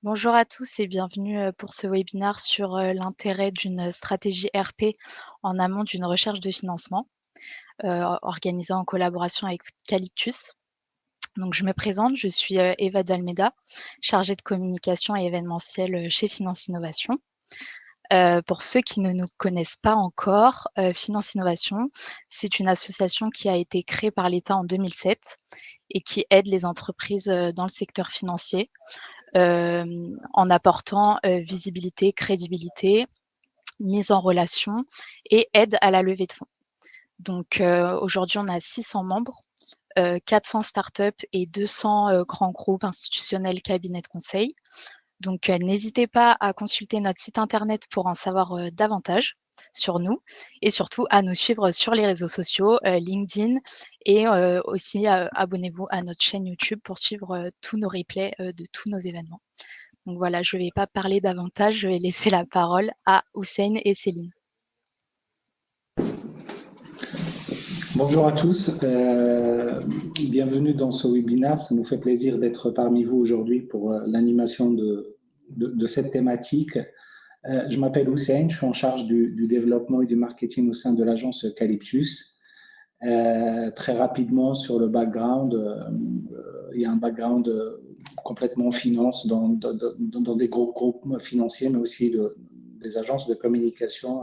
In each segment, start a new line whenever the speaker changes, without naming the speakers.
Bonjour à tous et bienvenue pour ce webinaire sur l'intérêt d'une stratégie RP en amont d'une recherche de financement, organisée en collaboration avec Calyptus. Donc, je me présente, je suis Eva Dalmeda, chargée de communication et événementiel chez Finance Innovation. Pour ceux qui ne nous connaissent pas encore, Finance Innovation, c'est une association qui a été créée par l'État en 2007 et qui aide les entreprises dans le secteur financier en apportant visibilité, crédibilité, mise en relation et aide à la levée de fonds. Donc aujourd'hui, on a 600 membres, 400 startups et 200 grands groupes institutionnels, cabinets de conseil. Donc n'hésitez pas à consulter notre site internet pour en savoir davantage sur nous et surtout à nous suivre sur les réseaux sociaux, LinkedIn et aussi abonnez-vous à notre chaîne YouTube pour suivre tous nos replays de tous nos événements. Donc voilà, je ne vais pas parler davantage, je vais laisser la parole à Hussein et Céline.
Bonjour à tous, bienvenue dans ce webinaire. Ça nous fait plaisir d'être parmi vous aujourd'hui pour l'animation de cette thématique. Je m'appelle Hussein, je suis en charge du développement et du marketing au sein de l'agence Calyptus. Très rapidement sur le background, il y a un background complètement finance dans des groupes financiers, mais aussi des agences de communication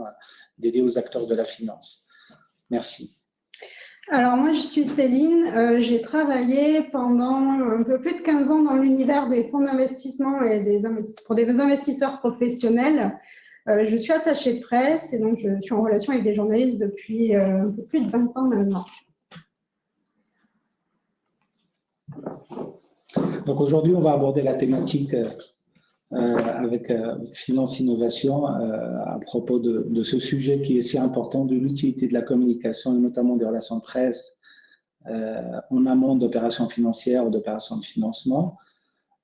dédiées aux acteurs de la finance. Merci.
Alors moi, je suis Céline, j'ai travaillé pendant un peu plus de 15 ans dans l'univers des fonds d'investissement et pour des investisseurs professionnels. Je suis attachée de presse et donc je suis en relation avec des journalistes depuis un peu plus de 20 ans maintenant.
Donc aujourd'hui, on va aborder la thématique avec Finance Innovation à propos de ce sujet qui est si important, de l'utilité de la communication et notamment des relations de presse en amont d'opérations financières ou d'opérations de financement.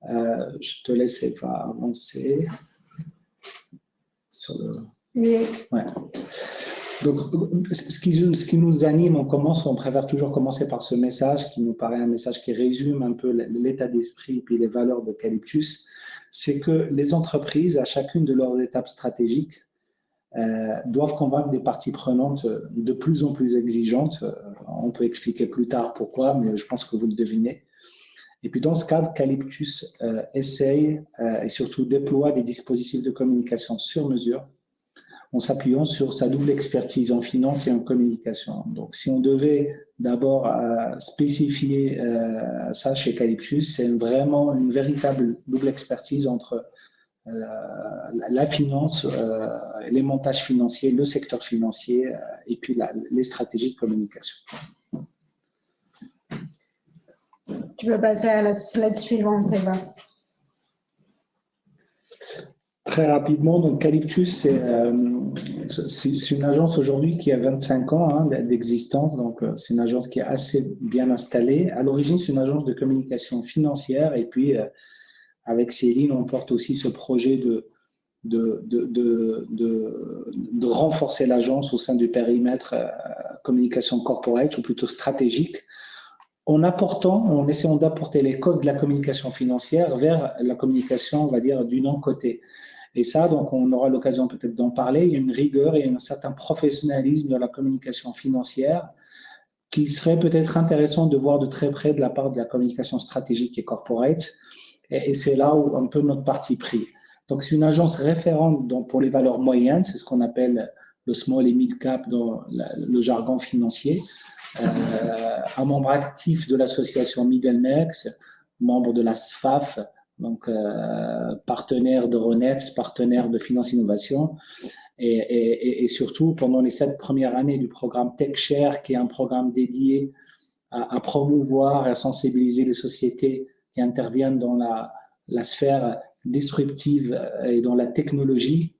Je te laisse avancer sur le…
Oui.
Ouais. Donc, ce qui nous anime, on préfère toujours commencer par ce message qui nous paraît un message qui résume un peu l'état d'esprit et les valeurs de Calyptus, c'est que les entreprises, à chacune de leurs étapes stratégiques, doivent convaincre des parties prenantes de plus en plus exigeantes. On peut expliquer plus tard pourquoi, mais je pense que vous le devinez. Et puis dans ce cadre, Calyptus essaye et surtout déploie des dispositifs de communication sur mesure en s'appuyant sur sa double expertise en finance et en communication. Donc, si on devait d'abord spécifier ça chez Calyptus, c'est vraiment une véritable double expertise entre la finance, les montages financiers, le secteur financier et puis les stratégies de communication.
Tu peux passer à la slide suivante, Eva.
Très rapidement, donc Calyptus, c'est une agence aujourd'hui qui a 25 ans d'existence, donc c'est une agence qui est assez bien installée. À l'origine, c'est une agence de communication financière et puis avec Céline, on porte aussi ce projet de renforcer l'agence au sein du périmètre communication corporate ou plutôt stratégique, en essayant d'apporter les codes de la communication financière vers la communication, on va dire, du non-côté. Et ça, donc, on aura l'occasion peut-être d'en parler. Il y a une rigueur et un certain professionnalisme dans la communication financière qui serait peut-être intéressant de voir de très près de la part de la communication stratégique et corporate. Et c'est là où un peu notre parti pris. Donc, c'est une agence référente pour les valeurs moyennes, c'est ce qu'on appelle le small et mid cap dans le jargon financier. Un membre actif de l'association Middlemex, membre de la SFAF, donc partenaire de Ronex, partenaire de Finance Innovation, et surtout pendant les 7 premières années du programme TechShare, qui est un programme dédié à promouvoir et à sensibiliser les sociétés qui interviennent dans la sphère disruptive et dans la technologie,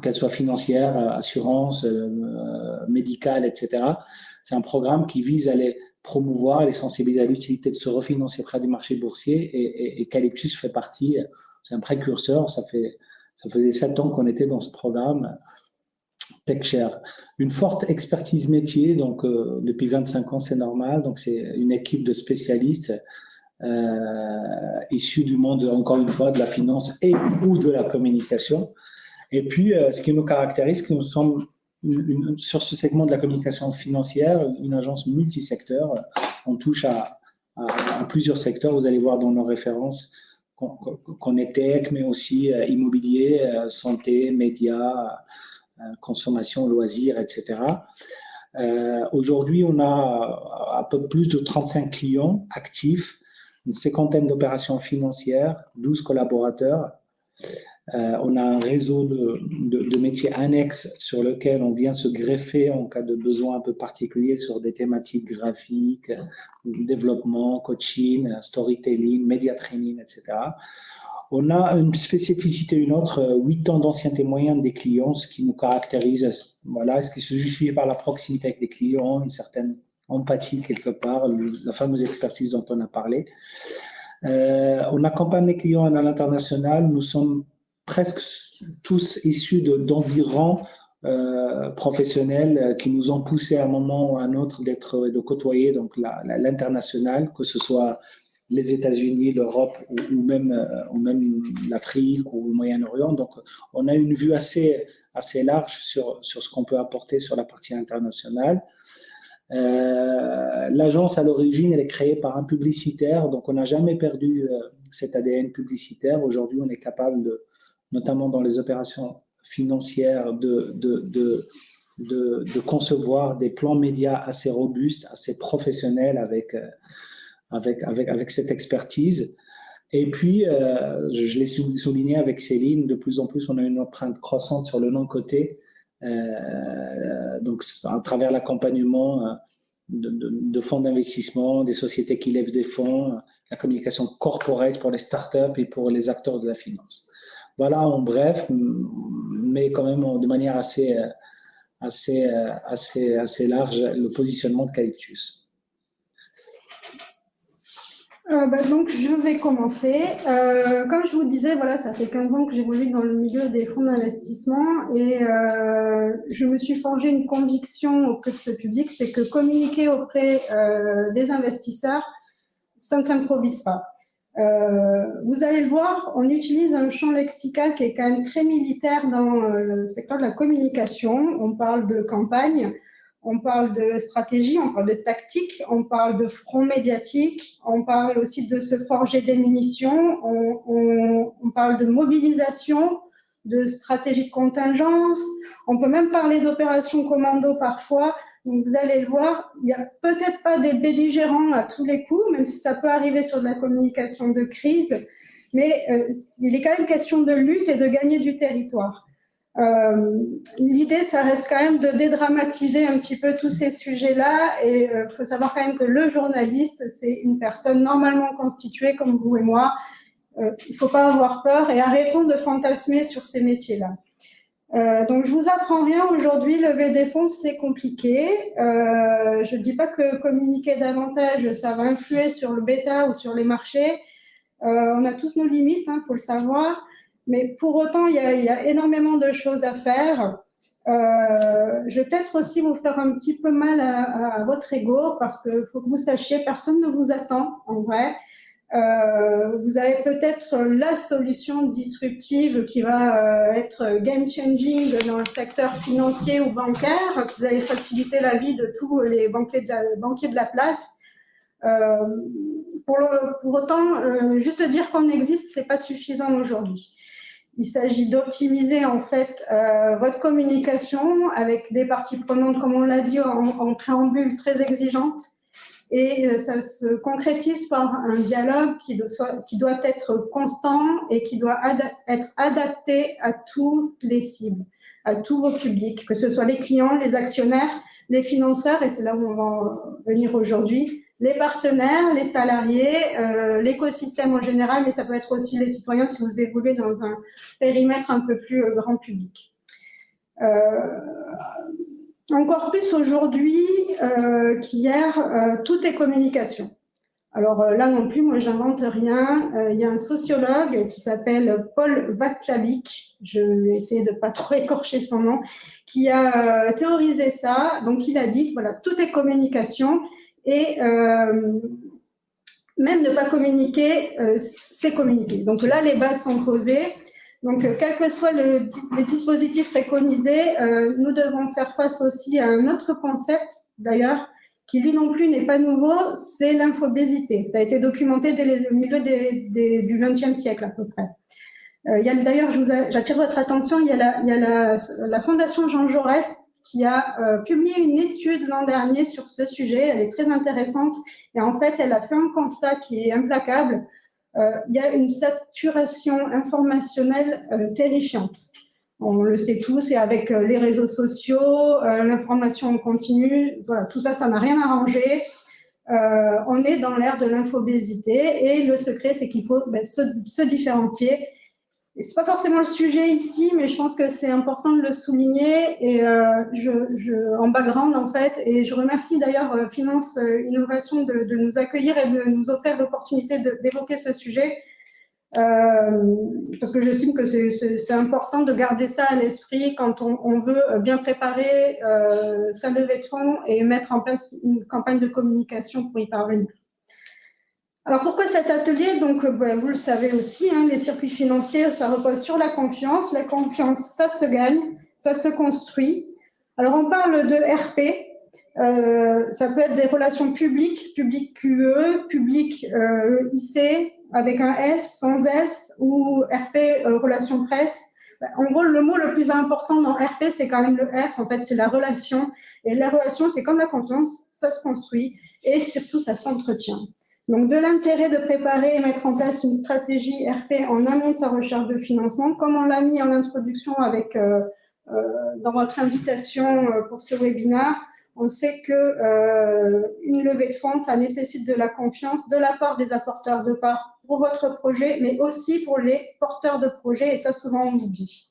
qu'elle soit financière, assurance, médicale, etc. C'est un programme qui vise à les promouvoir et les sensibiliser à l'utilité de se refinancer près du marché boursier et Calyptus fait partie, c'est un précurseur, ça faisait 7 ans qu'on était dans ce programme TechShare. Une forte expertise métier, donc depuis 25 ans c'est normal, donc c'est une équipe de spécialistes issus du monde, encore une fois, de la finance et ou de la communication. Et puis, ce qui nous caractérise, que nous sommes sur ce segment de la communication financière, une agence multisecteur. On touche à plusieurs secteurs. Vous allez voir dans nos références qu'on est tech, mais aussi immobilier, santé, médias, consommation, loisirs, etc. Aujourd'hui, on a un peu plus de 35 clients actifs, une cinquantaine d'opérations financières, 12 collaborateurs. On a un réseau de métiers annexes sur lequel on vient se greffer en cas de besoin un peu particulier sur des thématiques graphiques, développement, coaching, storytelling, media training, etc. On a une spécificité, une autre, 8 ans d'ancienneté moyenne des clients, ce qui nous caractérise, voilà, ce qui se justifie par la proximité avec les clients, une certaine empathie quelque part, la fameuse expertise dont on a parlé. On accompagne les clients à l'international. Nous sommes presque tous issus d'environs professionnels qui nous ont poussé à un moment ou à un autre de côtoyer donc l'international, que ce soit les États-Unis, l'Europe ou même l'Afrique ou le Moyen-Orient. Donc, on a une vue assez large sur ce qu'on peut apporter sur la partie internationale. L'agence, à l'origine, elle est créée par un publicitaire, donc on n'a jamais perdu cet ADN publicitaire. Aujourd'hui, on est capable, notamment dans les opérations financières, de concevoir des plans médias assez robustes, assez professionnels avec cette expertise. Et puis, je l'ai souligné avec Céline, de plus en plus, on a une empreinte croissante sur le non-coté. Donc, à travers l'accompagnement de fonds d'investissement, des sociétés qui lèvent des fonds, la communication corporate pour les startups et pour les acteurs de la finance. Voilà en bref, mais quand même de manière assez large, le positionnement de Calyptus.
Donc, je vais commencer. Comme je vous disais, voilà, ça fait 15 ans que j'évolue dans le milieu des fonds d'investissement et je me suis forgé une conviction auprès de ce public, c'est que communiquer auprès des investisseurs, ça ne s'improvise pas. Vous allez le voir, on utilise un champ lexical qui est quand même très militaire dans le secteur de la communication. On parle de campagne, on parle de stratégie, on parle de tactique, on parle de front médiatique, on parle aussi de se forger des munitions, on parle de mobilisation, de stratégie de contingence, on peut même parler d'opération commando parfois. Donc, vous allez le voir, il n'y a peut-être pas des belligérants à tous les coups, même si ça peut arriver sur de la communication de crise, mais il est quand même question de lutte et de gagner du territoire. L'idée, ça reste quand même de dédramatiser un petit peu tous ces sujets-là et il faut savoir quand même que le journaliste, c'est une personne normalement constituée comme vous et moi. Il ne faut pas avoir peur et arrêtons de fantasmer sur ces métiers-là. Donc, je vous apprends rien aujourd'hui, lever des fonds, c'est compliqué. Je ne dis pas que communiquer davantage, ça va influer sur le bêta ou sur les marchés. On a tous nos limites, faut le savoir. Mais pour autant, il y a énormément de choses à faire. Je vais peut-être aussi vous faire un petit peu mal à votre ego parce qu'il faut que vous sachiez, personne ne vous attend en vrai. Vous avez peut-être la solution disruptive qui va être game-changing dans le secteur financier ou bancaire. Vous allez faciliter la vie de tous les banquiers de la place. Pour autant, juste dire qu'on existe, c'est pas suffisant aujourd'hui. Il s'agit d'optimiser en fait votre communication avec des parties prenantes, comme on l'a dit, en préambule très exigeante. Et ça se concrétise par un dialogue qui doit être constant et qui doit être adapté à tous les cibles, à tous vos publics, que ce soit les clients, les actionnaires, les financeurs, et c'est là où on va venir aujourd'hui, les partenaires, les salariés, l'écosystème en général, mais ça peut être aussi les citoyens si vous évoluez dans un périmètre un peu plus grand public. Encore plus aujourd'hui qu'hier, tout est communication. Alors là non plus, moi j'invente rien. Il y a un sociologue qui s'appelle Paul Václavic, je vais essayer de ne pas trop écorcher son nom, qui a théorisé ça. Donc il a dit, voilà, tout est communication et Même ne pas communiquer, c'est communiquer. Donc là, les bases sont posées. Donc, quel que soit les dispositifs préconisés, nous devons faire face aussi à un autre concept, d'ailleurs, qui lui non plus n'est pas nouveau, c'est l'infobésité. Ça a été documenté dès le milieu du XXe siècle à peu près. D'ailleurs, j'attire votre attention, il y a la Fondation Jean Jaurès qui a publié une étude l'an dernier sur ce sujet. Elle est très intéressante et en fait, elle a fait un constat qui est implacable. Il y a une saturation informationnelle terrifiante. On le sait tous, et avec les réseaux sociaux, l'information en continu, voilà, tout ça, ça n'a rien arrangé. On est dans l'ère de l'infobésité et le secret, c'est qu'il faut se différencier. Ce n'est pas forcément le sujet ici, mais je pense que c'est important de le souligner et en background en fait. Et je remercie d'ailleurs Finance Innovation de nous accueillir et de nous offrir l'opportunité d'évoquer ce sujet. Parce que j'estime que c'est important de garder ça à l'esprit quand on veut bien préparer sa levée de fonds et mettre en place une campagne de communication pour y parvenir. Alors, pourquoi cet atelier? Donc, vous le savez aussi, hein, les circuits financiers, ça repose sur la confiance. La confiance, ça se gagne, ça se construit. Alors, on parle de RP. Ça peut être des relations publiques, public QE, public IC, avec un S, sans S, ou RP, relations presse. En gros, le mot le plus important dans RP, c'est quand même le R. En fait, c'est la relation. Et la relation, c'est comme la confiance, ça se construit. Et surtout, ça s'entretient. Donc, de l'intérêt de préparer et mettre en place une stratégie RP en amont de sa recherche de financement, comme on l'a mis en introduction avec, dans votre invitation pour ce webinaire, on sait qu'une levée de fonds, ça nécessite de la confiance de la part des apporteurs de parts pour votre projet, mais aussi pour les porteurs de projets, et ça, souvent, on l'oublie.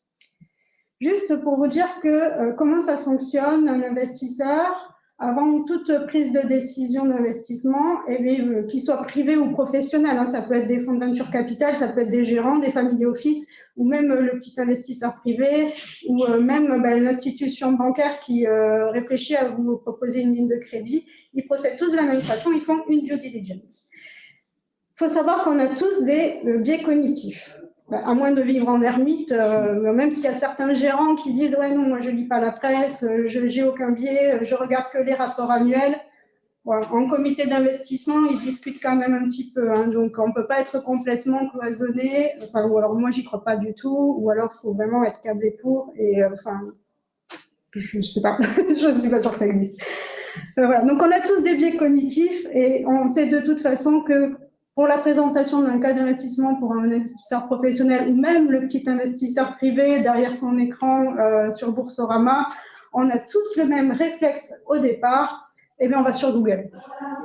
Juste pour vous dire comment ça fonctionne, un investisseur, avant toute prise de décision d'investissement, qu'il soit privé ou professionnel, hein, ça peut être des fonds de venture capital, ça peut être des gérants, des family office, ou même le petit investisseur privé, ou même l'institution bancaire qui réfléchit à vous proposer une ligne de crédit. Ils procèdent tous de la même façon, ils font une due diligence. Il faut savoir qu'on a tous des biais cognitifs. À moins de vivre en ermite, même s'il y a certains gérants qui disent « Ouais, non, moi, je ne lis pas la presse, je n'ai aucun biais, je regarde que les rapports annuels. » En comité d'investissement, ils discutent quand même un petit peu. Hein, donc, on ne peut pas être complètement cloisonné. Enfin, ou alors, moi, j'y crois pas du tout. Ou alors, il faut vraiment être câblé pour. Et enfin, je ne sais pas. Je ne suis pas sûre que ça existe. Voilà. Donc, on a tous des biais cognitifs. Et on sait de toute façon que pour la présentation d'un cas d'investissement pour un investisseur professionnel ou même le petit investisseur privé derrière son écran sur Boursorama, on a tous le même réflexe au départ. Eh bien, on va sur Google.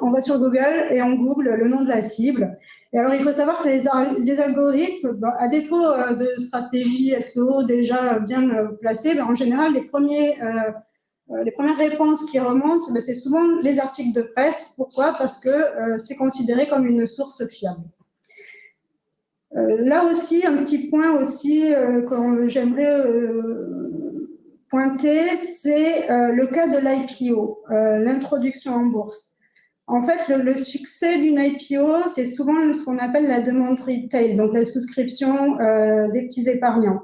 On va sur Google et on google le nom de la cible. Et alors, il faut savoir que les algorithmes, à défaut de stratégie SEO déjà bien placée, en général, les premières réponses qui remontent, c'est souvent les articles de presse. Pourquoi? Parce que c'est considéré comme une source fiable. Là aussi, un petit point aussi que j'aimerais pointer, c'est le cas de l'IPO, l'introduction en bourse. En fait, le succès d'une IPO, c'est souvent ce qu'on appelle la demande retail, donc la souscription des petits épargnants.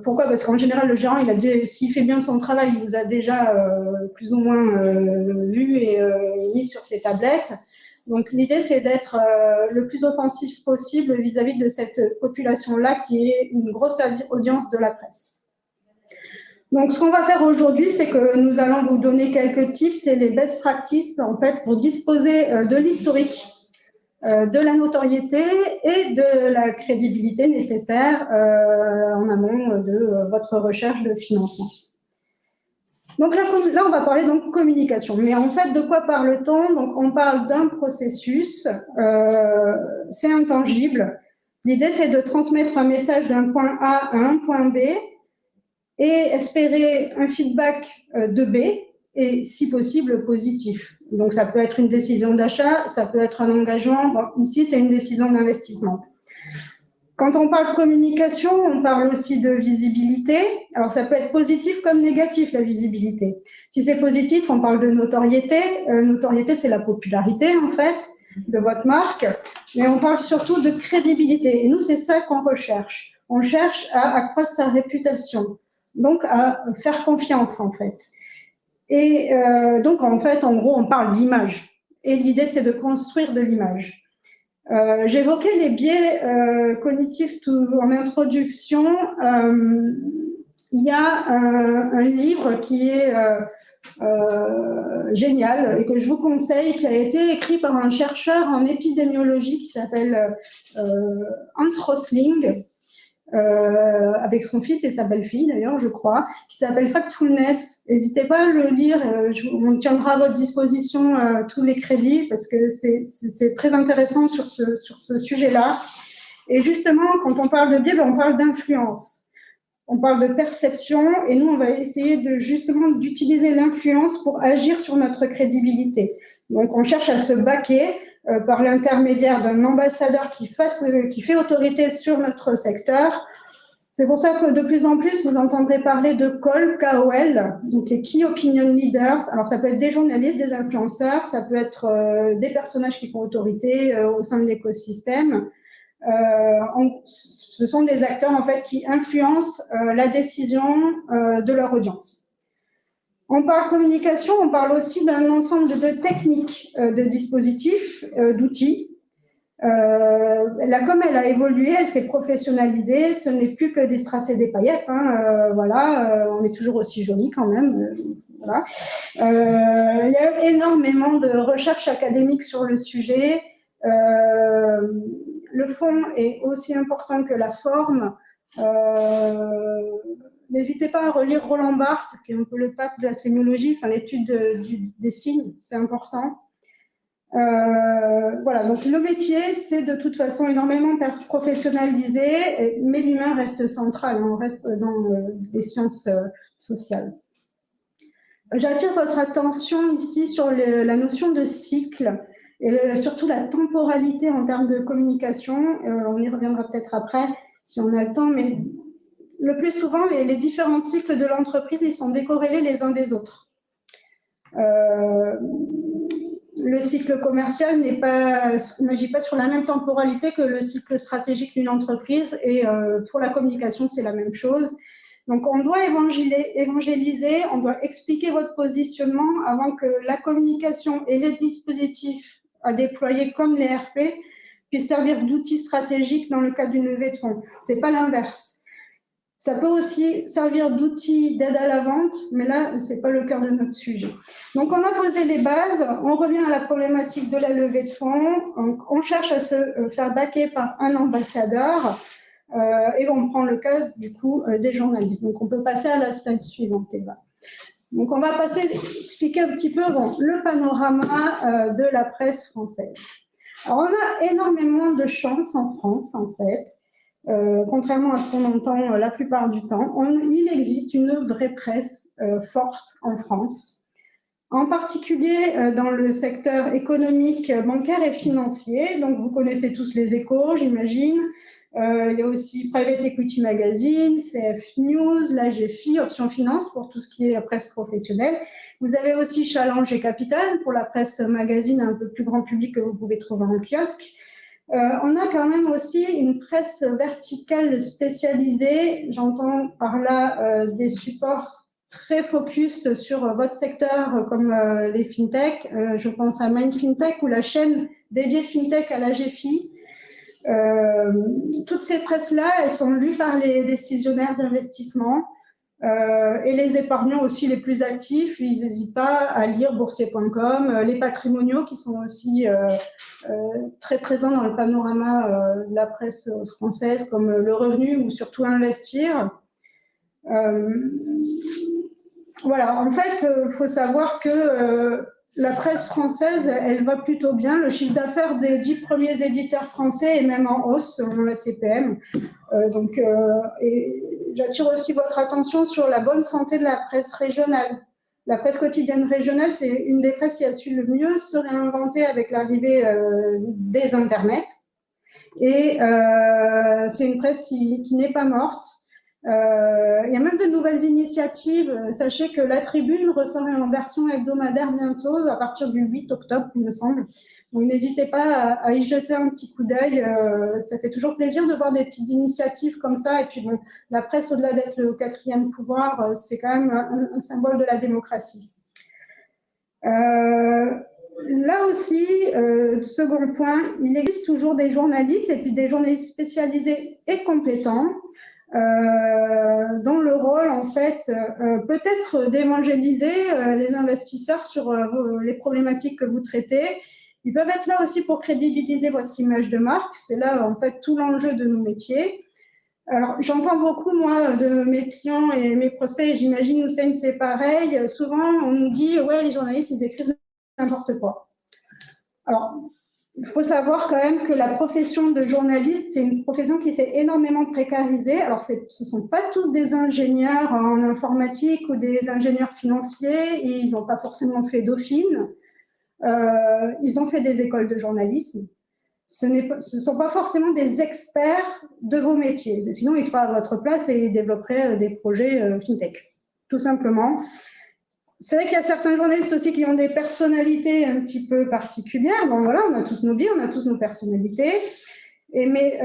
Pourquoi? Parce qu'en général, le gérant, s'il fait bien son travail, il vous a déjà plus ou moins vu et mis sur ses tablettes. Donc, l'idée, c'est d'être le plus offensif possible vis-à-vis de cette population-là qui est une grosse audience de la presse. Donc, ce qu'on va faire aujourd'hui, c'est que nous allons vous donner quelques tips et les best practices, en fait, pour disposer de l'historique, de la notoriété et de la crédibilité nécessaire en amont de votre recherche de financement. Donc là, on va parler donc communication. Mais en fait, de quoi parle-t-on? Donc, on parle d'un processus, c'est intangible. L'idée, c'est de transmettre un message d'un point A à un point B et espérer un feedback de B et, si possible, positif. Donc, ça peut être une décision d'achat, ça peut être un engagement. Bon, ici, c'est une décision d'investissement. Quand on parle de communication, on parle aussi de visibilité. Alors, ça peut être positif comme négatif, la visibilité. Si c'est positif, on parle de notoriété. Notoriété, c'est la popularité, en fait. de votre marque, mais on parle surtout de crédibilité. Et nous, c'est ça qu'on recherche. On cherche à accroître sa réputation, donc à faire confiance, en fait. Et donc, en fait, en gros, on parle d'image. Et l'idée, c'est de construire de l'image. J'évoquais les biais cognitifs en introduction. Il y a un livre qui est génial et que je vous conseille, qui a été écrit par un chercheur en épidémiologie qui s'appelle Hans Rosling, avec son fils et sa belle-fille d'ailleurs, je crois, qui s'appelle Factfulness. N'hésitez pas à le lire, on tiendra à votre disposition tous les crédits parce que c'est très intéressant sur ce sujet-là. Et justement, quand on parle de biais, on parle d'influence. On parle de perception et nous, on va essayer justement d'utiliser l'influence pour agir sur notre crédibilité. Donc, on cherche à se baquer par l'intermédiaire d'un ambassadeur qui fait autorité sur notre secteur. C'est pour ça que de plus en plus, vous entendrez parler de KOL, KOL, donc les Key Opinion Leaders. Alors, ça peut être des journalistes, des influenceurs, ça peut être des personnages qui font autorité au sein de l'écosystème. Ce sont des acteurs en fait qui influencent la décision de leur audience. On parle communication, on parle aussi d'un ensemble de techniques, de dispositifs, d'outils. La com, elle a évolué, elle s'est professionnalisée, ce n'est plus que des strass et des paillettes, hein, voilà, on est toujours aussi joli quand même. Voilà. Il y a énormément de recherches académiques sur le sujet. Le fond est aussi important que la forme. N'hésitez pas à relire Roland Barthes, qui est un peu le pape de la sémiologie, enfin l'étude des signes, c'est important. Voilà, donc le métier, c'est de toute façon énormément professionnalisé, mais l'humain reste central, on reste dans les sciences sociales. J'attire votre attention ici sur la notion de cycle et surtout la temporalité en termes de communication. On y reviendra peut-être après si on a le temps, mais le plus souvent, les différents cycles de l'entreprise, ils sont décorrélés les uns des autres. Le cycle commercial n'agit pas sur la même temporalité que le cycle stratégique d'une entreprise et pour la communication, c'est la même chose. Donc, on doit évangéliser, on doit expliquer votre positionnement avant que la communication et les dispositifs à déployer comme les RP puissent servir d'outils stratégiques dans le cadre d'une levée de fonds. Ce n'est pas l'inverse. Ça peut aussi servir d'outil d'aide à la vente, mais là, ce n'est pas le cœur de notre sujet. Donc, on a posé les bases, on revient à la problématique de la levée de fonds, on cherche à se faire baquer par un ambassadeur, et on prend le cas, du coup, des journalistes. Donc, on peut passer à la slide suivante, Eva. Donc, on va expliquer un petit peu le panorama de la presse française. Alors, on a énormément de chance en France, en fait. Contrairement à ce qu'on entend la plupart du temps, il existe une vraie presse forte en France, en particulier dans le secteur économique, bancaire et financier. Donc, vous connaissez tous les Échos, j'imagine. Il y a aussi Private Equity Magazine, CF News, l'AGFI, Option Finance pour tout ce qui est presse professionnelle. Vous avez aussi Challenge et Capital pour la presse magazine un peu plus grand public que vous pouvez trouver en kiosque. On a quand même aussi une presse verticale spécialisée. J'entends par là des supports très focus sur votre secteur comme les fintech. Je pense à Mind Fintech ou la chaîne dédiée fintech à l'AGFI. Toutes ces presses-là, elles sont lues par les décisionnaires d'investissement et les épargnants aussi les plus actifs. Ils n'hésitent pas à lire boursier.com, les patrimoniaux qui sont aussi très présents dans le panorama de la presse française comme Le Revenu ou surtout Investir. Voilà, en fait, il faut savoir que la presse française, elle va plutôt bien. Le chiffre d'affaires des 10 premiers éditeurs français est même en hausse selon la CPM. Et j'attire aussi votre attention sur la bonne santé de la presse régionale. La presse quotidienne régionale, c'est une des presses qui a su le mieux se réinventer avec l'arrivée des internets. Et c'est une presse qui n'est pas morte. Il y a même de nouvelles initiatives. Sachez que la Tribune ressort en version hebdomadaire bientôt, à partir du 8 octobre, il me semble. Donc, n'hésitez pas à y jeter un petit coup d'œil. Ça fait toujours plaisir de voir des petites initiatives comme ça. Et puis, bon, la presse, au-delà d'être le quatrième pouvoir, c'est quand même un symbole de la démocratie. Là aussi, second point, il existe toujours des journalistes et puis des journalistes spécialisés et compétents dont le rôle, en fait, peut être d'évangéliser les investisseurs sur les problématiques que vous traitez. Ils peuvent être là aussi pour crédibiliser votre image de marque. C'est là, en fait, tout l'enjeu de nos métiers. Alors, j'entends beaucoup, moi, de mes clients et mes prospects, et j'imagine, Hussein, c'est pareil. Souvent, on nous dit, ouais, les journalistes, ils écrivent n'importe quoi. Alors, il faut savoir quand même que la profession de journaliste, c'est une profession qui s'est énormément précarisée. Alors, ce ne sont pas tous des ingénieurs en informatique ou des ingénieurs financiers, et ils n'ont pas forcément fait Dauphine. Ils ont fait des écoles de journalisme. Ce ne sont pas forcément des experts de vos métiers. Sinon, ils seraient à votre place et ils développeraient des projets fintech, tout simplement. C'est vrai qu'il y a certains journalistes aussi qui ont des personnalités un petit peu particulières. Bon, voilà, on a tous nos biais, on a tous nos personnalités. Mais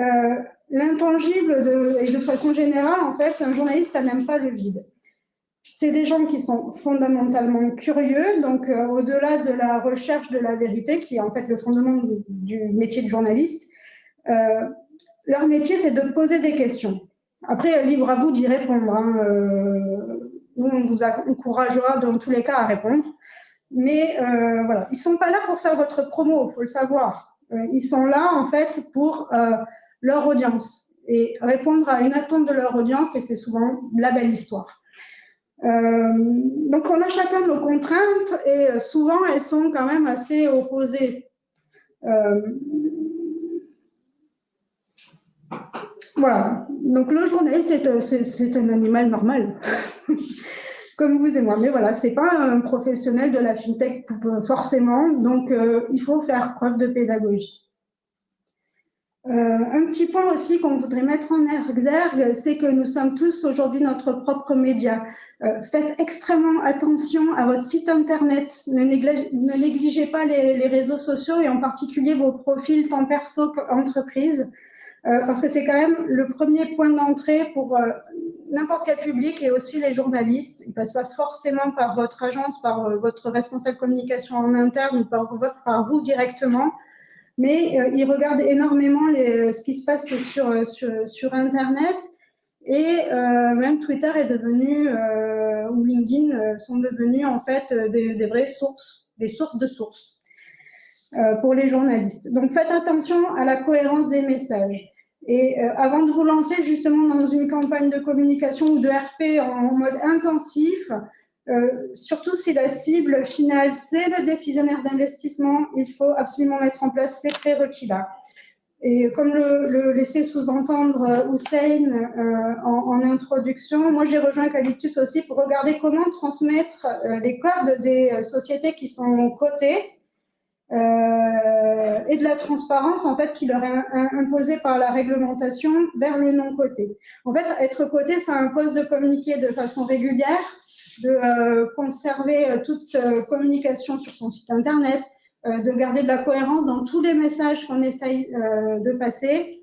l'intangible, et de façon générale, en fait, un journaliste, ça n'aime pas le vide. C'est des gens qui sont fondamentalement curieux, donc au-delà de la recherche de la vérité, qui est en fait le fondement du métier de journaliste, leur métier, c'est de poser des questions. Après, libre à vous d'y répondre. Nous, on vous encouragera dans tous les cas à répondre. Mais voilà, ils ne sont pas là pour faire votre promo, il faut le savoir. Ils sont là, en fait, pour leur audience et répondre à une attente de leur audience, et c'est souvent la belle histoire. Donc, on a chacun nos contraintes et souvent, elles sont quand même assez opposées. Voilà. Donc, le journaliste, c'est un animal normal, comme vous et moi. Mais voilà, ce n'est pas un professionnel de la fintech forcément. Donc, il faut faire preuve de pédagogie. Un petit point aussi qu'on voudrait mettre en exergue, c'est que nous sommes tous aujourd'hui notre propre média. Faites extrêmement attention à votre site internet. Ne négligez pas les réseaux sociaux et en particulier vos profils tant perso qu'entreprise, parce que c'est quand même le premier point d'entrée pour n'importe quel public et aussi les journalistes. Ils ne passent pas forcément par votre agence, par votre responsable communication en interne ou par vous directement. Mais ils regardent énormément ce qui se passe sur Internet et même Twitter est devenu, ou LinkedIn sont devenus en fait des vraies sources, des sources de sources pour les journalistes. Donc faites attention à la cohérence des messages. Et avant de vous lancer justement dans une campagne de communication ou de RP en mode intensif, surtout si la cible finale, c'est le décisionnaire d'investissement, il faut absolument mettre en place ces prérequis-là. Et comme le laissait sous-entendre Hussein en introduction, moi j'ai rejoint Calyptus aussi pour regarder comment transmettre les codes des sociétés qui sont cotées et de la transparence en fait qui leur est imposée par la réglementation vers le non-coté. En fait, être coté, ça impose de communiquer de façon régulière, de conserver toute communication sur son site internet, de garder de la cohérence dans tous les messages qu'on essaye de passer.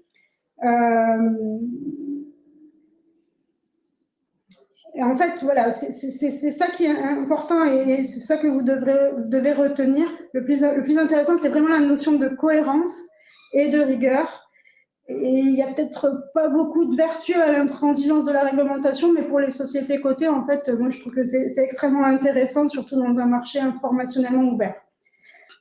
Et en fait, voilà, c'est ça qui est important et c'est ça que vous devez retenir. Le plus intéressant, c'est vraiment la notion de cohérence et de rigueur. Et il n'y a peut-être pas beaucoup de vertu à l'intransigeance de la réglementation, mais pour les sociétés cotées, en fait, moi, je trouve que c'est extrêmement intéressant, surtout dans un marché informationnellement ouvert.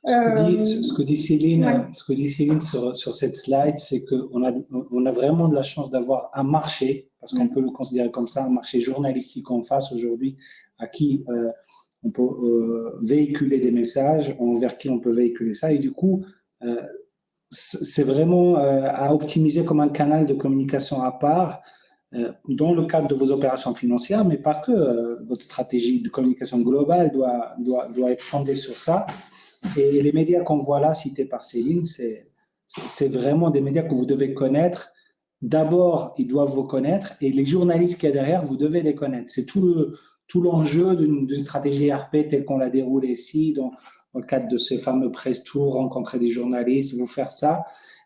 Ce que dit Céline,
ouais.
Ce que dit Céline sur cette slide, c'est qu'on a vraiment de la chance d'avoir un marché, parce qu'on peut le considérer comme ça, un marché journalistique en face aujourd'hui, à qui on peut véhiculer des messages, envers qui on peut véhiculer ça. Et du coup, c'est vraiment à optimiser comme un canal de communication à part dans le cadre de vos opérations financières, mais pas que. Votre stratégie de communication globale doit être fondée sur ça. Et les médias qu'on voit là, cités par Céline, c'est vraiment des médias que vous devez connaître d'abord, ils doivent vous connaître et les journalistes qu'il y a derrière, vous devez les connaître. C'est tout l'enjeu d'une stratégie RP telle qu'on l'a déroulée ici, dans le cadre de ces fameux press tours, rencontrer des journalistes, vous faire ça.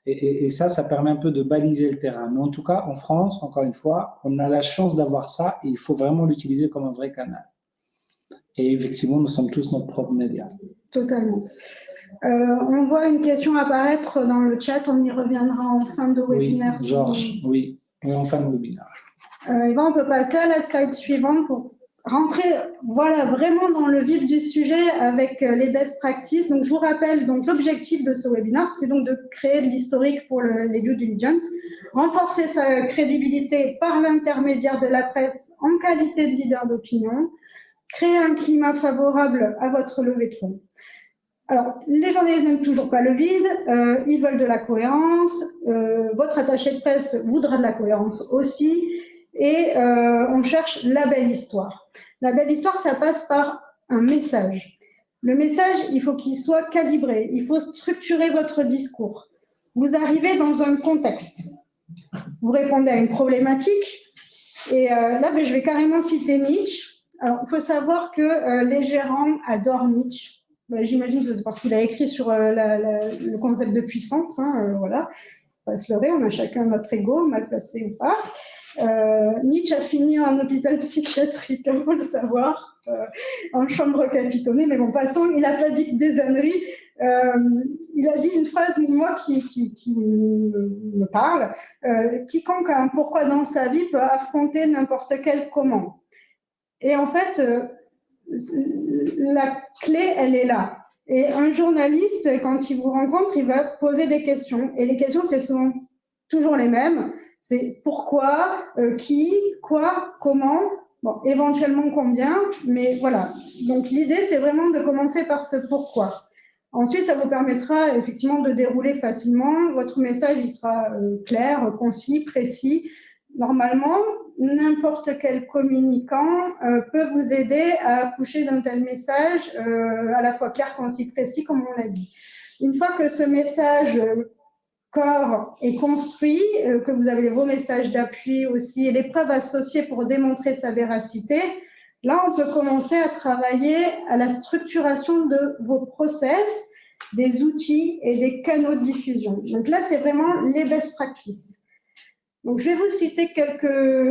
Et ça permet un peu de baliser le terrain. Mais en tout cas, en France, encore une fois, on a la chance d'avoir ça et il faut vraiment l'utiliser comme un vrai canal. Et effectivement, nous sommes tous notre propre média.
Totalement. On voit une question apparaître dans le chat, on y reviendra en fin de webinaire.
Oui, Georges, oui, en fin de webinaire.
Et ben, on peut passer à la slide suivante pour rentrer vraiment dans le vif du sujet avec les best practices. Donc, je vous rappelle, donc, l'objectif de ce webinaire, c'est donc de créer de l'historique pour les due diligence, renforcer sa crédibilité par l'intermédiaire de la presse en qualité de leader d'opinion, créer un climat favorable à votre levée de fonds. Alors, les journalistes n'aiment toujours pas le vide, ils veulent de la cohérence, votre attaché de presse voudra de la cohérence aussi, et on cherche la belle histoire. La belle histoire, ça passe par un message. Le message, il faut qu'il soit calibré, il faut structurer votre discours. Vous arrivez dans un contexte, vous répondez à une problématique, et là, je vais carrément citer Nietzsche. Alors, il faut savoir que les gérants adorent Nietzsche. J'imagine que c'est parce qu'il a écrit sur le concept de puissance. Voilà. On va se leurrer, on a chacun notre ego, mal placé ou pas. Nietzsche a fini en hôpital psychiatrique, il faut le savoir, en chambre capitonnée. Mais bon, passons, il n'a pas dit que des âneries. Il a dit une phrase, moi, qui me parle. Quiconque a un pourquoi dans sa vie peut affronter n'importe quel comment. Et en fait, la clé, elle est là. Et un journaliste, quand il vous rencontre, il va poser des questions. Et les questions, c'est souvent toujours les mêmes. C'est pourquoi, qui, quoi, comment, bon, éventuellement combien, mais voilà. Donc l'idée, c'est vraiment de commencer par ce pourquoi. Ensuite, ça vous permettra effectivement de dérouler facilement. Votre message, il sera clair, concis, précis. Normalement, n'importe quel communicant peut vous aider à accoucher d'un tel message à la fois clair, concis, précis, comme on l'a dit. Une fois que ce message corps est construit, que vous avez vos messages d'appui aussi et les preuves associées pour démontrer sa véracité, là, on peut commencer à travailler à la structuration de vos process, des outils et des canaux de diffusion. Donc là, c'est vraiment les best practices. Donc, je vais vous citer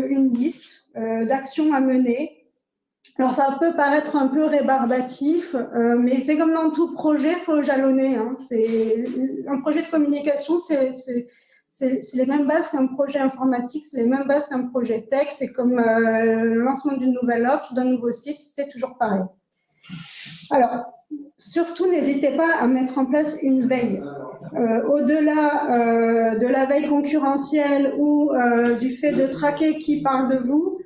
une liste d'actions à mener. Alors, ça peut paraître un peu rébarbatif, mais c'est comme dans tout projet, il faut jalonner. Un projet de communication, c'est les mêmes bases qu'un projet informatique, c'est les mêmes bases qu'un projet tech, c'est comme le lancement d'une nouvelle offre, d'un nouveau site, c'est toujours pareil. Alors, surtout, n'hésitez pas à mettre en place une veille. Au-delà de la veille concurrentielle ou du fait de traquer qui parle de vous,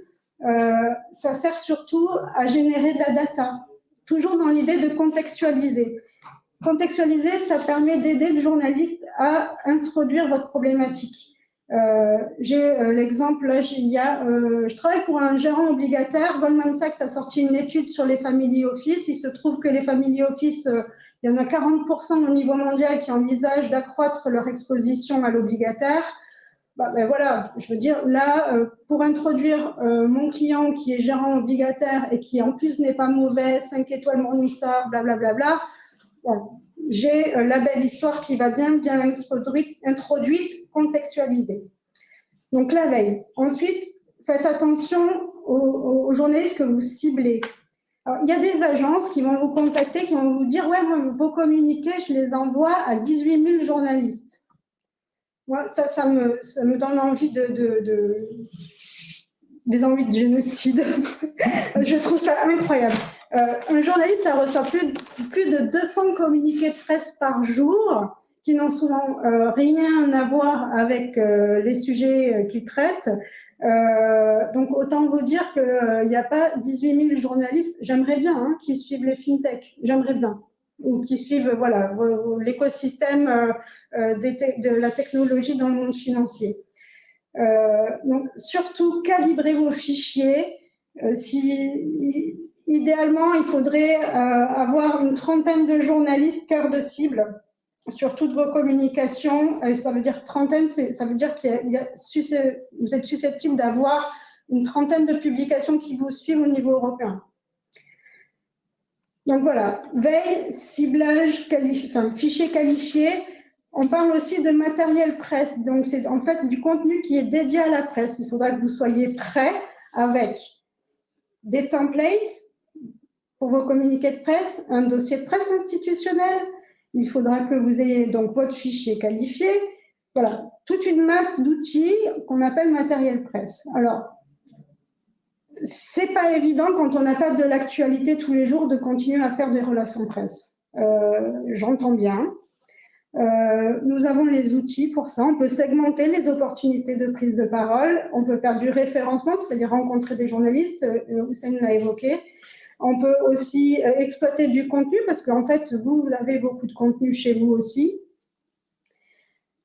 ça sert surtout à générer de la data, toujours dans l'idée de contextualiser. Contextualiser, ça permet d'aider le journaliste à introduire votre problématique. J'ai l'exemple, là, je travaille pour un gérant obligataire. Goldman Sachs a sorti une étude sur les family office. Il se trouve que les family office, il y en a 40% au niveau mondial qui envisagent d'accroître leur exposition à l'obligataire. Voilà, je veux dire, là, pour introduire mon client qui est gérant obligataire et qui en plus n'est pas mauvais, 5 étoiles Morningstar, blablabla, bon, j'ai la belle histoire qui va bien introduite, contextualisée. Donc la veille. Ensuite, faites attention aux journalistes que vous ciblez. Alors, il y a des agences qui vont vous contacter, qui vont vous dire « Ouais, moi, vos communiqués, je les envoie à 18 000 journalistes. » Moi, ça me donne envie des envies de génocide. Je trouve ça incroyable. Un journaliste, ça reçoit plus de 200 communiqués de presse par jour qui n'ont souvent rien à voir avec les sujets qu'ils traitent. Donc, autant vous dire qu'il n'y a pas 18 000 journalistes. J'aimerais bien qui suivent les fintech. J'aimerais bien. Ou qui suivent voilà, l'écosystème de la technologie dans le monde financier. Donc, surtout, calibrez vos fichiers. Idéalement, il faudrait avoir une trentaine de journalistes cœur de cible. sur toutes vos communications, et ça veut dire trentaine, ça veut dire que vous êtes susceptible d'avoir une trentaine de publications qui vous suivent au niveau européen. Donc voilà, veille, ciblage, fichier qualifié. On parle aussi de matériel presse, donc c'est en fait du contenu qui est dédié à la presse. Il faudra que vous soyez prêts avec des templates pour vos communiqués de presse, un dossier de presse institutionnel. Il faudra que vous ayez donc votre fichier qualifié. Voilà, toute une masse d'outils qu'on appelle matériel presse. Alors, c'est pas évident quand on n'a pas de l'actualité tous les jours de continuer à faire des relations presse. J'entends bien. Nous avons les outils pour ça. On peut segmenter les opportunités de prise de parole. On peut faire du référencement, c'est-à-dire rencontrer des journalistes. Hussein l'a évoqué. On peut aussi exploiter du contenu parce qu'en fait, vous avez beaucoup de contenu chez vous aussi.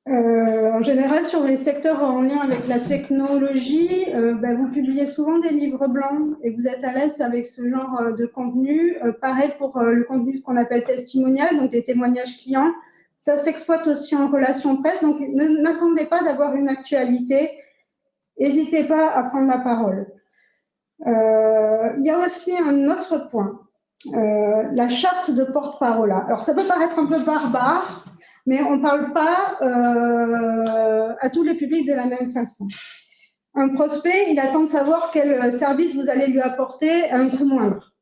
En général, sur les secteurs en lien avec la technologie, vous publiez souvent des livres blancs et vous êtes à l'aise avec ce genre de contenu. Pareil pour le contenu qu'on appelle testimonial, donc des témoignages clients. Ça s'exploite aussi en relation presse, donc n'attendez pas d'avoir une actualité. N'hésitez pas à prendre la parole. Il y a aussi un autre point, la charte de porte-parole. Alors, ça peut paraître un peu barbare, mais on ne parle pas à tous les publics de la même façon. Un prospect, il attend de savoir quel service vous allez lui apporter à un coût moindre.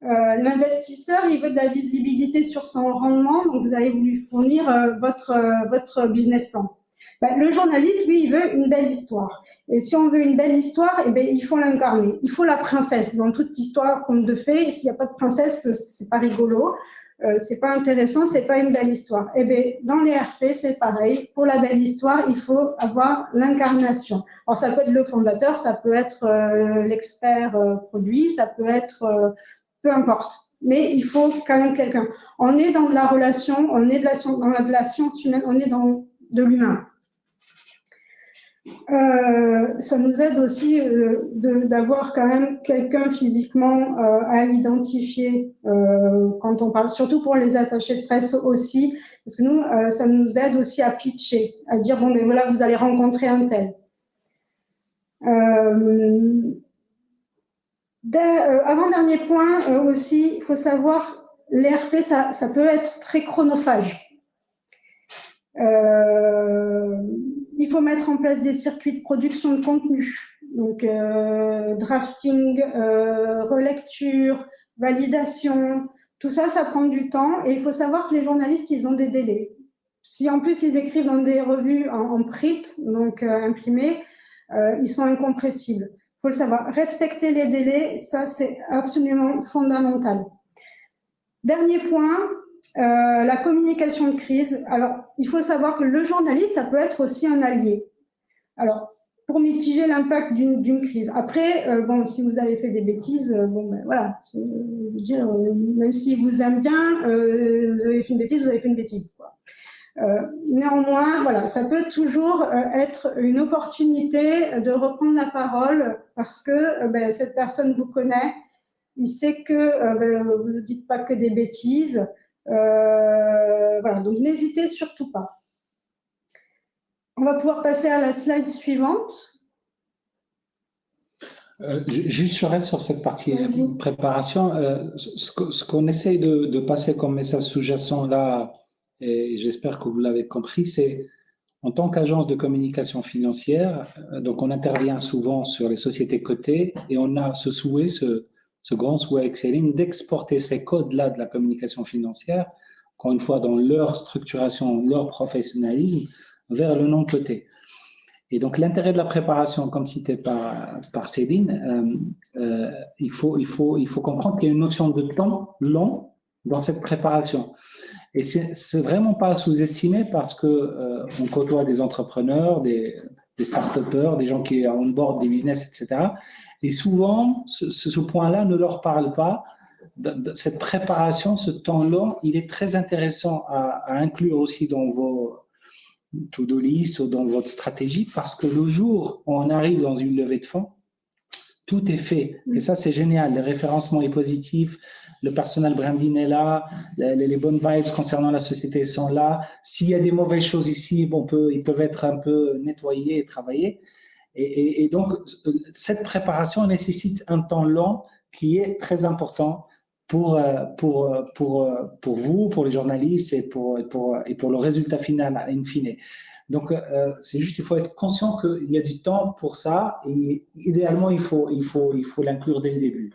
L'investisseur, il veut de la visibilité sur son rendement, donc vous allez lui fournir votre business plan. Le journaliste, lui, il veut une belle histoire. Et si on veut une belle histoire, il faut l'incarner. Il faut la princesse. Dans toute histoire, conte de fées, s'il n'y a pas de princesse, c'est pas rigolo, c'est pas intéressant, c'est pas une belle histoire. Dans les RP, c'est pareil. Pour la belle histoire, il faut avoir l'incarnation. Alors, ça peut être le fondateur, ça peut être l'expert produit, ça peut être peu importe. Mais il faut quand même quelqu'un. On est dans de la relation, on est dans la science humaine, on est dans de l'humain. Ça nous aide aussi d'avoir quand même quelqu'un physiquement à identifier quand on parle, surtout pour les attachés de presse aussi, parce que nous, ça nous aide aussi à pitcher, à dire, bon, mais voilà, vous allez rencontrer un tel. Avant-dernier point aussi, il faut savoir, les RP, ça peut être très chronophage. Il faut mettre en place des circuits de production de contenu, donc drafting, relecture, validation, tout ça, ça prend du temps et il faut savoir que les journalistes, ils ont des délais. Si en plus ils écrivent dans des revues en print, donc imprimées, ils sont incompressibles. Il faut le savoir. Respecter les délais, ça c'est absolument fondamental. Dernier point, la communication de crise. Alors, il faut savoir que le journaliste, ça peut être aussi un allié. Alors, pour mitiger l'impact d'une crise. Après, si vous avez fait des bêtises, voilà, je veux dire, même s'il vous aime bien, vous avez fait une bêtise, vous avez fait une bêtise, quoi. Néanmoins, voilà, ça peut toujours être une opportunité de reprendre la parole parce que cette personne vous connaît, il sait que vous ne dites pas que des bêtises. Voilà, donc n'hésitez surtout pas. On va pouvoir passer à la slide suivante.
Juste, je reste sur cette partie préparation. Ce qu'on essaye de passer comme message sous-jacent là, et j'espère que vous l'avez compris, c'est en tant qu'agence de communication financière, donc on intervient souvent sur les sociétés cotées et on a ce souhait, ce grand souhait avec Céline, d'exporter ces codes-là de la communication financière, encore une fois dans leur structuration, leur professionnalisme, vers le non-coté. Et donc l'intérêt de la préparation, comme cité par Céline, il faut comprendre qu'il y a une notion de temps long dans cette préparation. Et c'est vraiment pas sous-estimé parce que on côtoie des entrepreneurs, des start-upers, des gens qui onboard des business, etc. Et souvent, ce point-là ne leur parle pas. Cette préparation, ce temps long, il est très intéressant à inclure aussi dans vos to-do list ou dans votre stratégie parce que le jour où on arrive dans une levée de fonds, tout est fait. Et ça, c'est génial. Le référencement est positif, le personal branding est là, les bonnes vibes concernant la société sont là. S'il y a des mauvaises choses ici, ils peuvent être un peu nettoyés et travaillés. Et donc, cette préparation nécessite un temps long qui est très important pour vous, pour les journalistes et pour le résultat final, in fine. Donc, c'est juste qu'il faut être conscient qu'il y a du temps pour ça et idéalement, il faut l'inclure dès le début.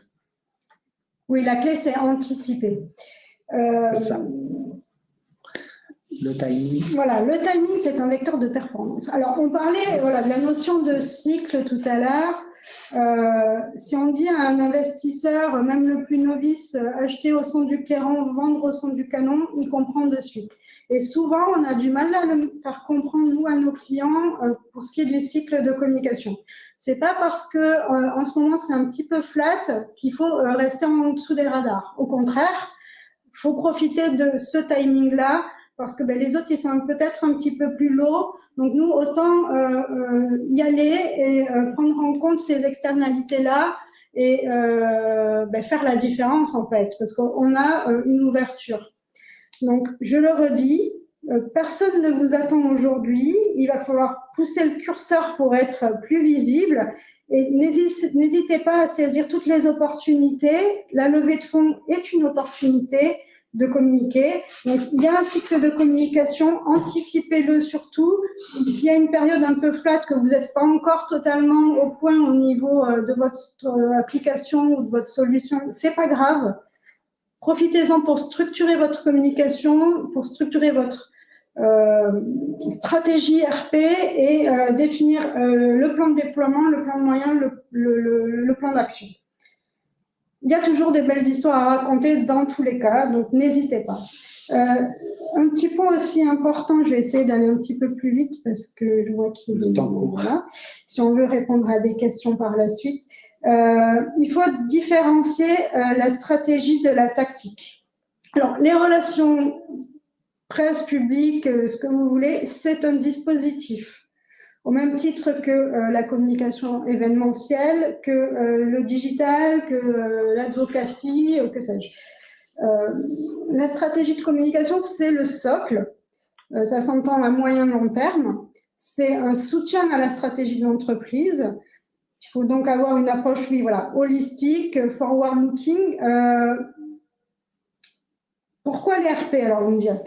Oui, la clé, c'est anticiper.
C'est ça. Le timing.
Voilà, le timing, c'est un vecteur de performance. Alors, on parlait de la notion de cycle tout à l'heure. Si on dit à un investisseur, même le plus novice, acheter au son du clairon, vendre au son du canon, il comprend de suite. Et souvent, on a du mal à le faire comprendre, nous, à nos clients, pour ce qui est du cycle de communication. C'est pas parce que en ce moment, c'est un petit peu flat qu'il faut rester en dessous des radars. Au contraire, il faut profiter de ce timing-là parce que les autres, ils sont peut-être un petit peu plus low. Donc, nous, autant y aller et prendre en compte ces externalités-là et faire la différence, en fait, parce qu'on a une ouverture. Donc, je le redis, personne ne vous attend aujourd'hui. Il va falloir pousser le curseur pour être plus visible. Et n'hésitez pas à saisir toutes les opportunités. La levée de fonds est une opportunité de communiquer. Donc, il y a un cycle de communication, anticipez-le surtout. S'il y a une période un peu flat, que vous n'êtes pas encore totalement au point au niveau de votre application ou de votre solution, c'est pas grave. Profitez-en pour structurer votre communication, pour structurer votre stratégie RP et définir le plan de déploiement, le plan de moyens, le plan d'action. Il y a toujours des belles histoires à raconter dans tous les cas, donc n'hésitez pas. Un petit point aussi important, je vais essayer d'aller un petit peu plus vite parce que je vois qu'il y a voilà, si on veut répondre à des questions par la suite. Il faut différencier la stratégie de la tactique. Alors, les relations presse, publique, ce que vous voulez, c'est un dispositif. Au même titre que la communication événementielle, que le digital, que l'advocacy, que sais-je. La stratégie de communication, c'est le socle. Ça s'entend à moyen long terme. C'est un soutien à la stratégie de l'entreprise. Il faut donc avoir une approche, holistique, forward-looking. Pourquoi les RP, alors vous me direz?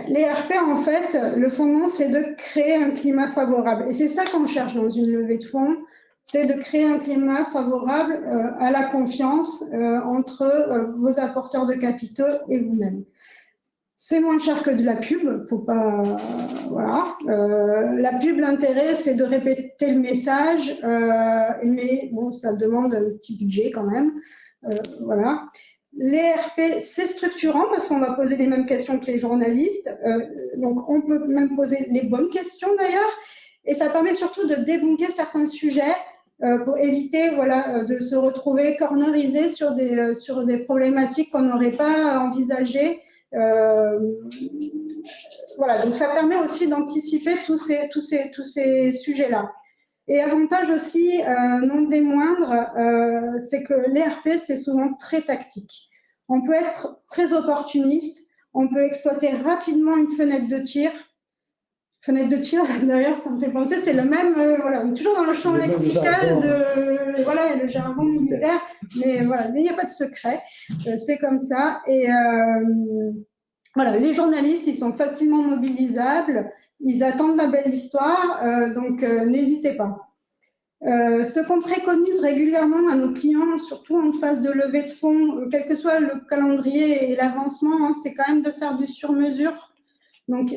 Les RP, en fait, le fondement, c'est de créer un climat favorable. Et c'est ça qu'on cherche dans une levée de fonds, c'est de créer un climat favorable à la confiance entre vos apporteurs de capitaux et vous-même. C'est moins cher que de la pub, faut pas, voilà. La pub, l'intérêt, c'est de répéter le message, mais bon, ça demande un petit budget quand même, voilà. Les RP, c'est structurant parce qu'on va poser les mêmes questions que les journalistes. Donc, on peut même poser les bonnes questions d'ailleurs. Et ça permet surtout de débunker certains sujets pour éviter de se retrouver cornerisé sur des problématiques qu'on n'aurait pas envisagées. Donc ça permet aussi d'anticiper tous ces sujets-là. Et avantage aussi, non des moindres, c'est que l'ERP, c'est souvent très tactique. On peut être très opportuniste, on peut exploiter rapidement une fenêtre de tir. Fenêtre de tir, d'ailleurs, ça me fait penser, c'est le même, on est toujours dans le champ lexical de le jargon militaire, mais il n'y a pas de secret, c'est comme ça. Et les journalistes, ils sont facilement mobilisables. Ils attendent la belle histoire, donc n'hésitez pas. Ce qu'on préconise régulièrement à nos clients, surtout en phase de levée de fonds, quel que soit le calendrier et l'avancement, c'est quand même de faire du sur-mesure. Donc,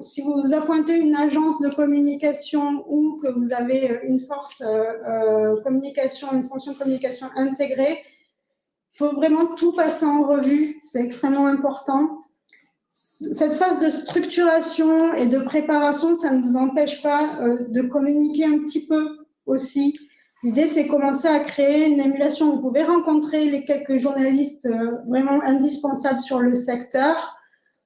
si vous appointez une agence de communication ou que vous avez une force communication, une fonction de communication intégrée, il faut vraiment tout passer en revue, c'est extrêmement important. Cette phase de structuration et de préparation, ça ne vous empêche pas de communiquer un petit peu aussi. L'idée, c'est commencer à créer une émulation. Vous pouvez rencontrer les quelques journalistes vraiment indispensables sur le secteur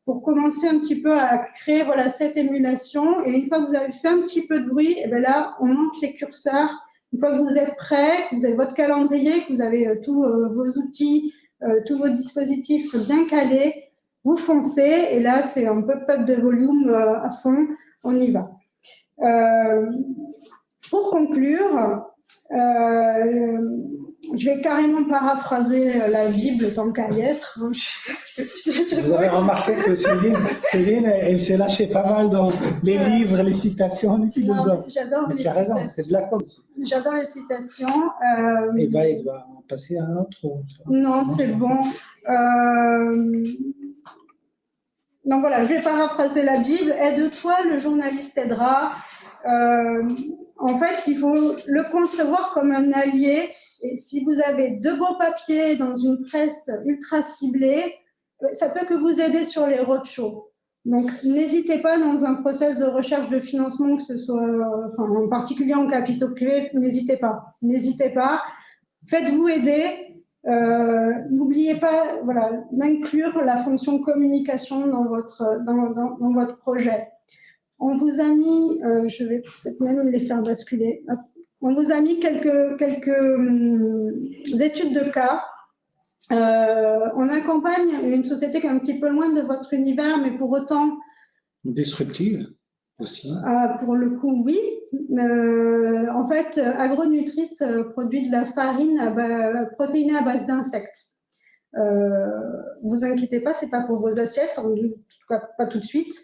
pour commencer un petit peu à créer cette émulation. Et une fois que vous avez fait un petit peu de bruit, et là, on monte les curseurs Une fois que vous êtes prêt, que vous avez votre calendrier, que vous avez tous vos outils, tous vos dispositifs bien calés, vous foncez, et là, c'est un pop-up de volume à fond, on y va. Pour conclure, je vais carrément paraphraser la Bible tant qu'à y être.
Vous avez remarqué que Céline, elle s'est lâchée pas mal dans les livres, les citations, les philosophes.
J'adore les citations.
Tu as raison, c'est de la cause.
J'adore les citations.
Eva, il doit passer à un autre.
Non, c'est bon. Donc voilà, je vais paraphraser la Bible. Aide-toi, le journaliste aidera. En fait, il faut le concevoir comme un allié. Et si vous avez de beaux papiers dans une presse ultra ciblée, ça peut que vous aider sur les roadshows. Donc, n'hésitez pas dans un process de recherche de financement, que ce soit, en particulier en capitaux privés, n'hésitez pas. N'hésitez pas. Faites-vous aider. N'oubliez pas, voilà, d'inclure la fonction communication dans votre projet. On vous a mis, je vais peut-être même les faire basculer. Hop. On vous a mis quelques études de cas. On accompagne une société qui est un petit peu loin de votre univers, mais pour autant
disruptive aussi.
Pour le coup, oui. En fait, Agronutrice produit de la farine protéinée à base d'insectes. Vous inquiétez pas, c'est pas pour vos assiettes, en tout cas pas tout de suite.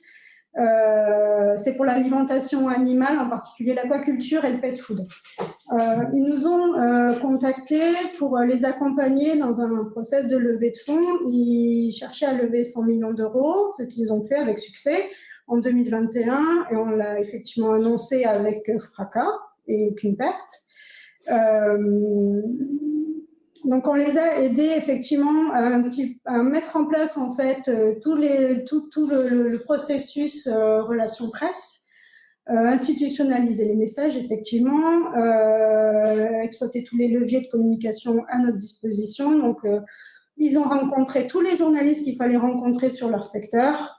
C'est pour l'alimentation animale, en particulier l'aquaculture et le pet food. Ils nous ont contactés pour les accompagner dans un process de levée de fonds. Ils cherchaient à lever 100 millions d'euros, ce qu'ils ont fait avec succès en 2021, et on l'a effectivement annoncé avec fracas et aucune perte. Donc on les a aidés effectivement à mettre en place en fait tout le processus relations presse, institutionnaliser les messages effectivement, exploiter tous les leviers de communication à notre disposition. Donc ils ont rencontré tous les journalistes qu'il fallait rencontrer sur leur secteur,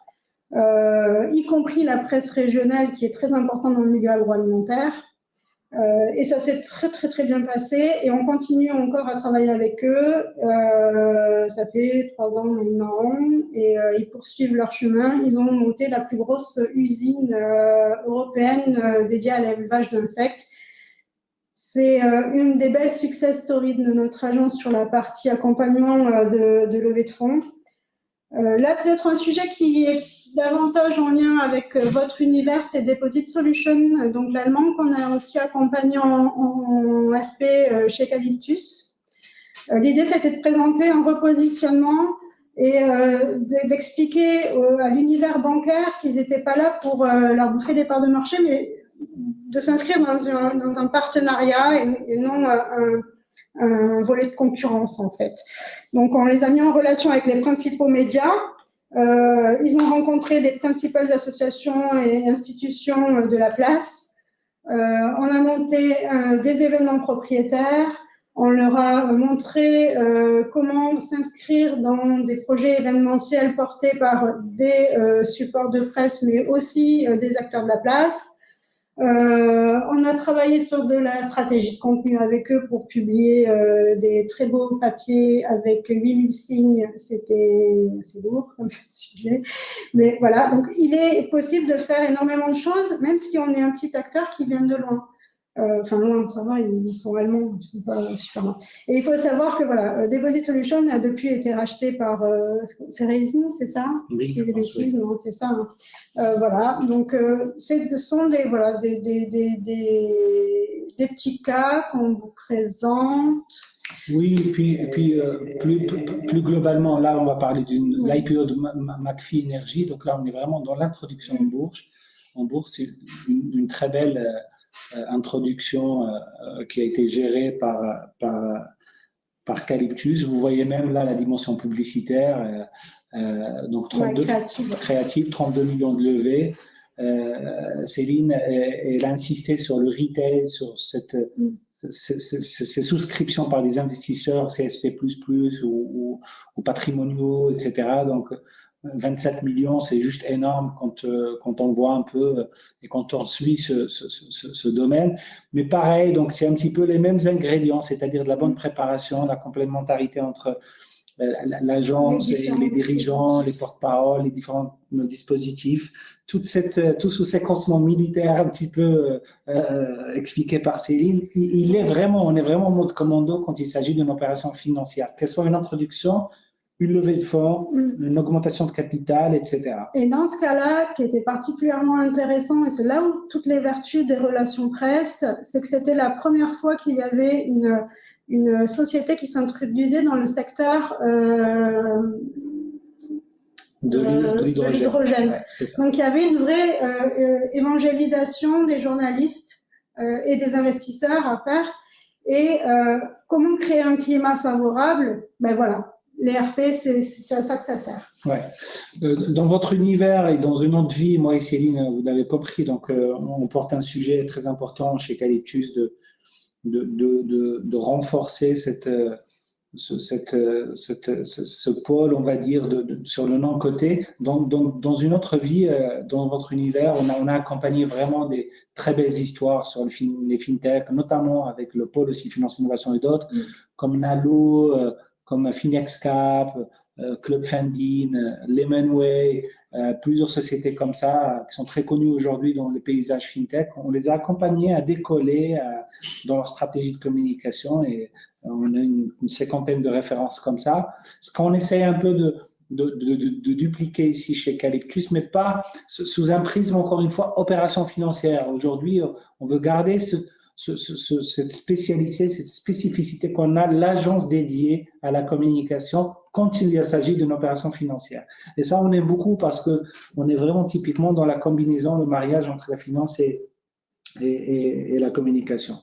y compris la presse régionale qui est très importante dans le milieu agroalimentaire. Et ça s'est très bien passé, et on continue encore à travailler avec eux. Ça fait 3 ans maintenant, et ils poursuivent leur chemin. Ils ont monté la plus grosse usine européenne dédiée à l'élevage d'insectes. C'est une des belles success stories de notre agence sur la partie accompagnement de levée de fonds. Là, peut-être un sujet qui est davantage en lien avec votre univers, c'est Deposit Solution, donc l'allemand qu'on a aussi accompagné en RP chez Calyptus. L'idée, c'était de présenter un repositionnement et d'expliquer à l'univers bancaire qu'ils n'étaient pas là pour leur bouffer des parts de marché, mais de s'inscrire dans un partenariat et non un volet de concurrence, en fait. Donc, on les a mis en relation avec les principaux médias. Ils ont rencontré les principales associations et institutions de la place. On a monté des événements propriétaires. On leur a montré comment s'inscrire dans des projets événementiels portés par des supports de presse, mais aussi des acteurs de la place. On a travaillé sur de la stratégie de contenu avec eux pour publier des très beaux papiers avec 8000 signes. C'était assez lourd comme sujet. Mais voilà, donc il est possible de faire énormément de choses, même si on est un petit acteur qui vient de loin. Loin, ça va, ils sont allemands, ils sont pas super loin. Et il faut savoir que voilà, Deposit Solution a depuis été racheté par Raisin, c'est ça?
Oui,
des bêtises, non, c'est ça. Hein. Voilà, donc ce sont des petits cas qu'on vous présente.
Oui, et puis plus globalement, là, on va parler de l'IPO de McPhy Energy. Donc là, on est vraiment dans l'introduction en bourse. En bourse, c'est une très belle introduction qui a été gérée par Calyptus. Vous voyez même là la dimension publicitaire. Donc 32, créative, 32 millions de levées. Céline, elle a insisté sur le retail, sur ces souscriptions par des investisseurs CSP++ ou patrimoniaux, etc. Donc, 27 millions, c'est juste énorme quand on voit un peu et quand on suit ce domaine. Mais pareil, donc c'est un petit peu les mêmes ingrédients, c'est-à-dire de la bonne préparation, la complémentarité entre l'agence et les dirigeants, les porte-paroles, les différents dispositifs, tout ce séquencement militaire un petit peu expliqué par Céline, on est vraiment en mode commando quand il s'agit d'une opération financière, qu'elle soit une introduction, une levée de fonds, une augmentation de capital, etc.
Et dans ce cas-là, qui était particulièrement intéressant, et c'est là où toutes les vertus des relations presse, c'est que c'était la première fois qu'il y avait une société qui s'introduisait dans le secteur de l'hydrogène. Ouais, donc, il y avait une vraie évangélisation des journalistes et des investisseurs à faire. Et comment créer un climat favorable? Ben voilà. Les RP, c'est à ça que ça sert.
Ouais. Dans votre univers et dans une autre vie, moi et Céline, vous l'avez compris, donc on porte un sujet très important chez Calyptus de renforcer ce pôle, on va dire, sur le non-côté. Dans une autre vie, dans votre univers, on a accompagné vraiment des très belles histoires sur les fintech, notamment avec le pôle aussi Finance Innovation et d'autres, comme Nalo, comme FinexCap, Club Funding, Lemonway, plusieurs sociétés comme ça qui sont très connues aujourd'hui dans le paysage fintech. On les a accompagnés à décoller dans leur stratégie de communication et on a une cinquantaine de références comme ça. Ce qu'on essaye un peu de dupliquer ici chez Calyptus, mais pas sous un prisme, encore une fois, opération financière. Aujourd'hui, on veut garder cette spécialité, cette spécificité qu'on a, l'agence dédiée à la communication quand il s'agit d'une opération financière. Et ça, on aime beaucoup parce qu'on est vraiment typiquement dans la combinaison, le mariage entre la finance et la communication.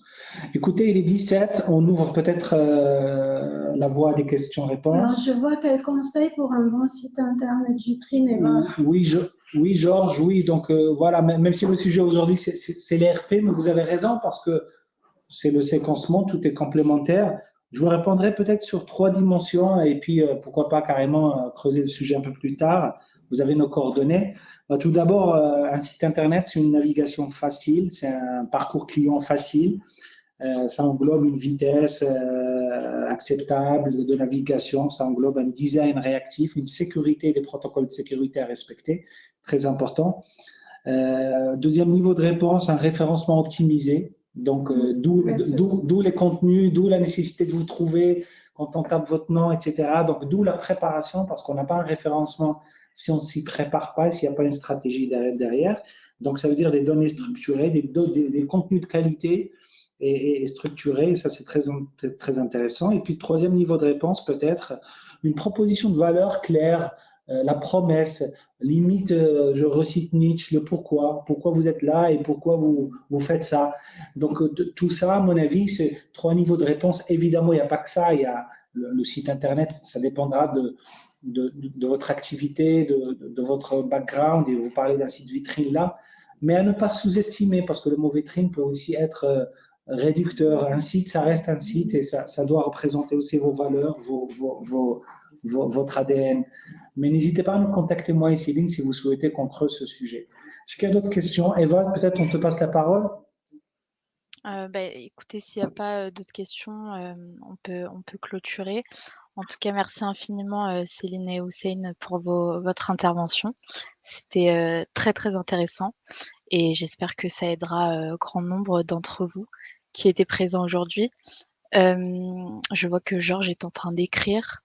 Écoutez, il est 17, on ouvre peut-être la voie des questions-réponses.
Alors, je vois quel conseil pour un bon site internet vitrine, Eva.
Oui, Georges, oui. Donc voilà, même si le sujet aujourd'hui, c'est les RP, mais vous avez raison parce que c'est le séquencement, tout est complémentaire. Je vous répondrai peut-être sur 3 dimensions et puis pourquoi pas carrément creuser le sujet un peu plus tard. Vous avez nos coordonnées. Tout d'abord, un site internet, c'est une navigation facile, c'est un parcours client facile. Ça englobe une vitesse acceptable de navigation, ça englobe un design réactif, une sécurité, des protocoles de sécurité à respecter, très important. Deuxième niveau de réponse, un référencement optimisé. Donc, d'où les contenus, d'où la nécessité de vous trouver quand on tape votre nom, etc. Donc, d'où la préparation, parce qu'on n'a pas un référencement si on ne s'y prépare pas, s'il n'y a pas une stratégie derrière. Donc, ça veut dire des données structurées, des contenus de qualité et structurés. Et ça, c'est très intéressant. Et puis, troisième niveau de réponse, peut-être une proposition de valeur claire, la promesse, limite, je recite Nietzsche, le pourquoi vous êtes là et pourquoi vous faites ça. Donc, tout ça, à mon avis, c'est 3 niveaux de réponse. Évidemment, il n'y a pas que ça, il y a le site internet, ça dépendra de votre activité, de votre background, et vous parlez d'un site vitrine là, mais à ne pas sous-estimer, parce que le mot vitrine peut aussi être réducteur. Un site, ça reste un site et ça doit représenter aussi vos valeurs, votre ADN. Mais n'hésitez pas à nous contacter, moi et Céline, si vous souhaitez qu'on creuse ce sujet. Est-ce qu'il y a d'autres questions? Eva, peut-être on te passe la parole.
Écoutez, s'il n'y a pas d'autres questions, on peut clôturer. En tout cas, merci infiniment Céline et Hussein pour votre intervention. C'était très, très intéressant et j'espère que ça aidera grand nombre d'entre vous qui étaient présents aujourd'hui. Je vois que Georges est en train d'écrire.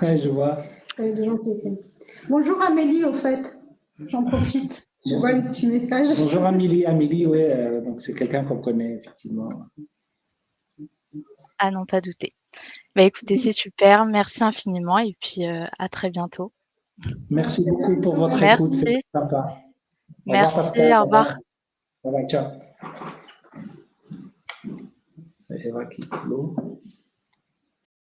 Oui, je vois.
Il y a des gens qui écrivent. Bonjour Amélie, au fait. J'en profite. Je vois le petit message.
Bonjour Amélie. Amélie, oui, donc c'est quelqu'un qu'on connaît, effectivement.
À n'en pas douter. Écoutez, c'est super. Merci infiniment et puis à très bientôt.
Merci beaucoup pour votre écoute. C'est sympa.
Merci, au revoir.
Au revoir, ciao. C'est Eva qui clôt.